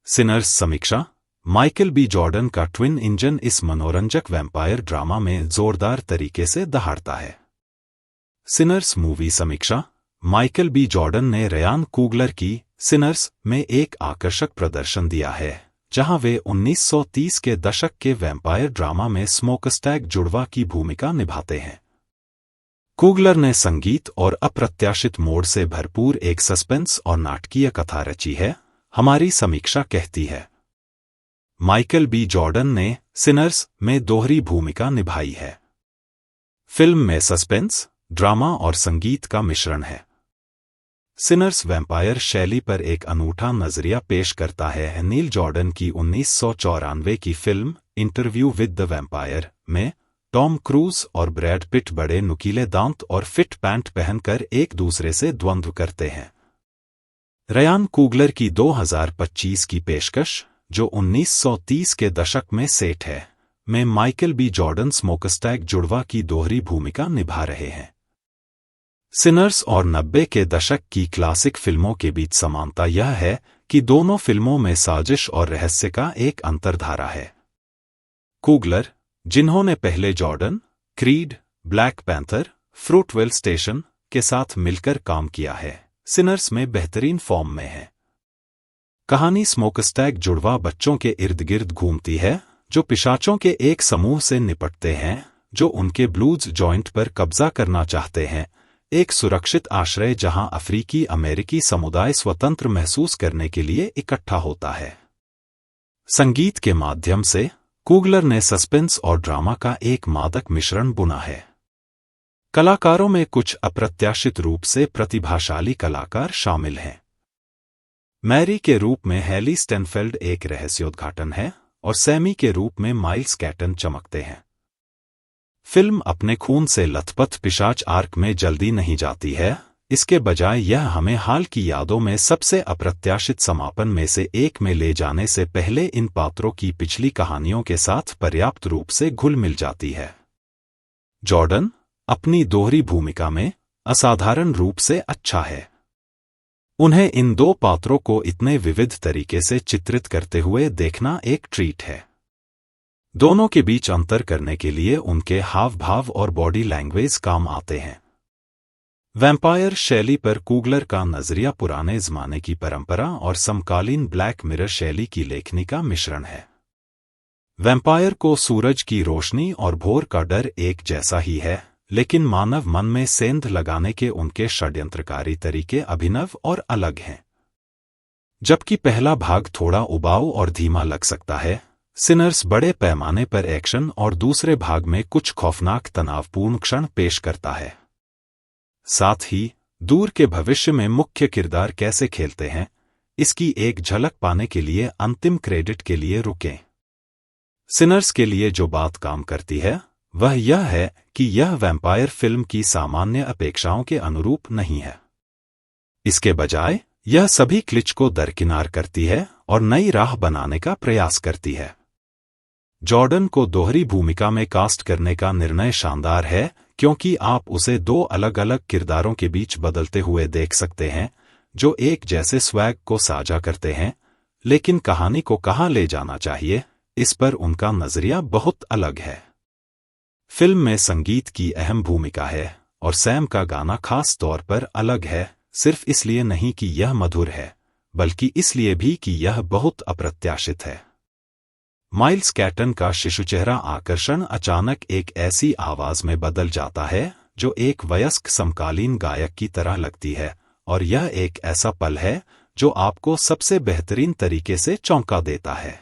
Sinners समीक्षा। Michael B Jordan का twin engine इस मनोरंजक वैम्पायर ड्रामा में जोरदार तरीके से दहाड़ता है। सिनर्स मूवी समीक्षा। माइकल बी जॉर्डन ने रयान कूगलर की सिनर्स में एक आकर्षक प्रदर्शन दिया है, जहां वे 1930 के दशक के वैम्पायर ड्रामा में स्मोकस्टैग जुड़वा की भूमिका निभाते हैं। कूगलर ने संगीत और अप्रत्याशित मोड़ से भरपूर एक सस्पेंस और नाटकीय कथा रची है, हमारी समीक्षा कहती है। माइकल बी जॉर्डन ने सिनर्स में दोहरी भूमिका निभाई है। फिल्म में सस्पेंस, ड्रामा और संगीत का मिश्रण है। सिनर्स वैम्पायर शैली पर एक अनूठा नजरिया पेश करता है। नील जॉर्डन की 1994 की film interview with the vampire में टॉम क्रूज और ब्रैड पिट बड़े नुकीले दांत और फिट पैंट पहनकर एक दूसरे से द्वंद्व करते हैं। रयान कूगलर की 2025 की पेशकश, जो 1930 के दशक में सेट है, में माइकल बी जॉर्डन स्मोकस्टैग जुड़वा की दोहरी भूमिका निभा रहे हैं। सिनर्स और 90 के दशक की क्लासिक फिल्मों के बीच समानता यह है कि दोनों फिल्मों में साजिश और रहस्य का एक अंतर्धारा है। कूगलर, जिन्होंने पहले Jordan, Creed, Black Panther, Fruitvale Station के साथ मिलकर काम किया है, सिनर्स में बेहतरीन फॉर्म में है। कहानी स्मोकस्टैग जुड़वा बच्चों के इर्द गिर्द घूमती है, जो पिशाचों के एक समूह से निपटते हैं जो उनके ब्लूज जॉइंट पर कब्जा करना चाहते हैं, एक सुरक्षित आश्रय जहां अफ्रीकी अमेरिकी समुदाय स्वतंत्र महसूस करने के लिए इकट्ठा होता है। संगीत के माध्यम से कूगलर ने सस्पेंस और ड्रामा का एक मादक मिश्रण बुना है। कलाकारों में कुछ अप्रत्याशित रूप से प्रतिभाशाली कलाकार शामिल हैं। मैरी के रूप में हैली स्टेनफेल्ड एक रहस्योद्घाटन है और सैमी के रूप में माइल्स कैटन चमकते हैं। फिल्म अपने खून से लथपथ पिशाच आर्क में जल्दी नहीं जाती है, इसके बजाय यह हमें हाल की यादों में सबसे अप्रत्याशित समापन में से एक में ले जाने से पहले इन पात्रों की पिछली कहानियों के साथ पर्याप्त रूप से घुल मिल जाती है। जॉर्डन अपनी दोहरी भूमिका में असाधारण रूप से अच्छा है। उन्हें इन दो पात्रों को इतने विविध तरीके से चित्रित करते हुए देखना एक ट्रीट है। दोनों के बीच अंतर करने के लिए उनके हाव भाव और बॉडी लैंग्वेज काम आते हैं। वैम्पायर शैली पर कूगलर का नजरिया पुराने जमाने की परंपरा और समकालीन ब्लैक मिरर शैली की लेखनी का मिश्रण है। वैम्पायर को सूरज की रोशनी और भोर का डर एक जैसा ही है, लेकिन मानव मन में सेंध लगाने के उनके षड्यंत्रकारी तरीके अभिनव और अलग हैं। जबकि पहला भाग थोड़ा उबाऊ और धीमा लग सकता है, सिनर्स बड़े पैमाने पर एक्शन और दूसरे भाग में कुछ खौफनाक तनावपूर्ण क्षण पेश करता है। साथ ही दूर के भविष्य में मुख्य किरदार कैसे खेलते हैं, इसकी एक झलक पाने के लिए अंतिम क्रेडिट के लिए रुकें। सिनर्स के लिए जो बात काम करती है वह यह है कि यह वैम्पायर फिल्म की सामान्य अपेक्षाओं के अनुरूप नहीं है। इसके बजाय यह सभी क्लिच को दरकिनार करती है और नई राह बनाने का प्रयास करती है। जॉर्डन को दोहरी भूमिका में कास्ट करने का निर्णय शानदार है, क्योंकि आप उसे दो अलग अलग किरदारों के बीच बदलते हुए देख सकते हैं, जो एक जैसे स्वैग को साझा करते हैं, लेकिन कहानी को कहां ले जाना चाहिए, इस पर उनका नजरिया बहुत अलग है। फिल्म में संगीत की अहम भूमिका है और सैम का गाना खास तौर पर अलग है, सिर्फ इसलिए नहीं कि यह मधुर है, बल्कि इसलिए भी कि यह बहुत अप्रत्याशित है। माइल्स कैटन का शिशुचेहरा आकर्षण अचानक एक ऐसी आवाज में बदल जाता है जो एक वयस्क समकालीन गायक की तरह लगती है, और यह एक ऐसा पल है जो आपको सबसे बेहतरीन तरीके से चौंका देता है।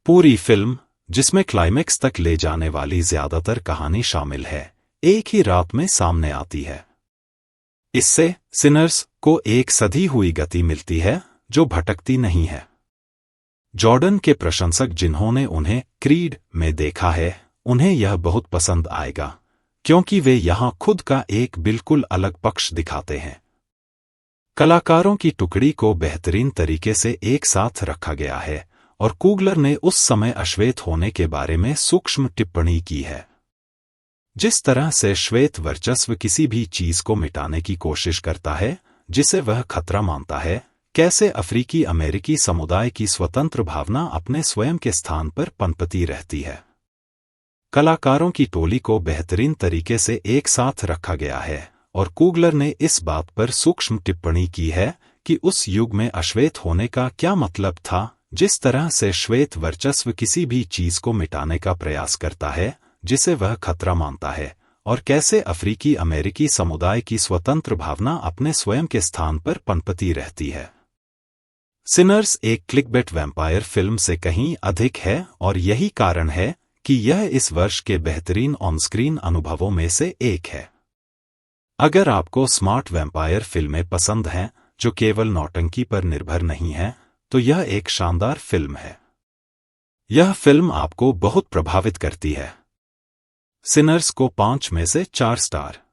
पूरी फिल्म, जिसमें क्लाइमेक्स तक ले जाने वाली ज्यादातर कहानी शामिल है, एक ही रात में सामने आती है। इससे सिनर्स को एक सधी हुई गति मिलती है जो भटकती नहीं है। जॉर्डन के प्रशंसक जिन्होंने उन्हें क्रीड में देखा है, उन्हें यह बहुत पसंद आएगा, क्योंकि वे यहां खुद का एक बिल्कुल अलग पक्ष दिखाते हैं। कलाकारों की टुकड़ी को बेहतरीन तरीके से एक साथ रखा गया है, और कूगलर ने उस समय अश्वेत होने के बारे में सूक्ष्म टिप्पणी की है। जिस तरह से श्वेत वर्चस्व किसी भी चीज को मिटाने की कोशिश करता है जिसे वह खतरा मानता है, कैसे अफ्रीकी अमेरिकी समुदाय की स्वतंत्र भावना अपने स्वयं के स्थान पर पनपती रहती है। कलाकारों की टोली को बेहतरीन तरीके से एक साथ रखा गया है और कूगलर ने इस बात पर सूक्ष्म टिप्पणी की है कि उस युग में अश्वेत होने का क्या मतलब था, जिस तरह से श्वेत वर्चस्व किसी भी चीज को मिटाने का प्रयास करता है जिसे वह खतरा मानता है, और कैसे अफ्रीकी अमेरिकी समुदाय की स्वतंत्र भावना अपने स्वयं के स्थान पर पनपती रहती है। सिनर्स एक क्लिकबेट वैम्पायर फिल्म से कहीं अधिक है और यही कारण है कि यह इस वर्ष के बेहतरीन ऑन-स्क्रीन अनुभवों में से एक है। अगर आपको स्मार्ट वैम्पायर फिल्में पसंद हैं जो केवल नौटंकी पर निर्भर नहीं हैं, तो यह एक शानदार फिल्म है। यह फिल्म आपको बहुत प्रभावित करती है। सिनर्स को 5 में से 4 स्टार।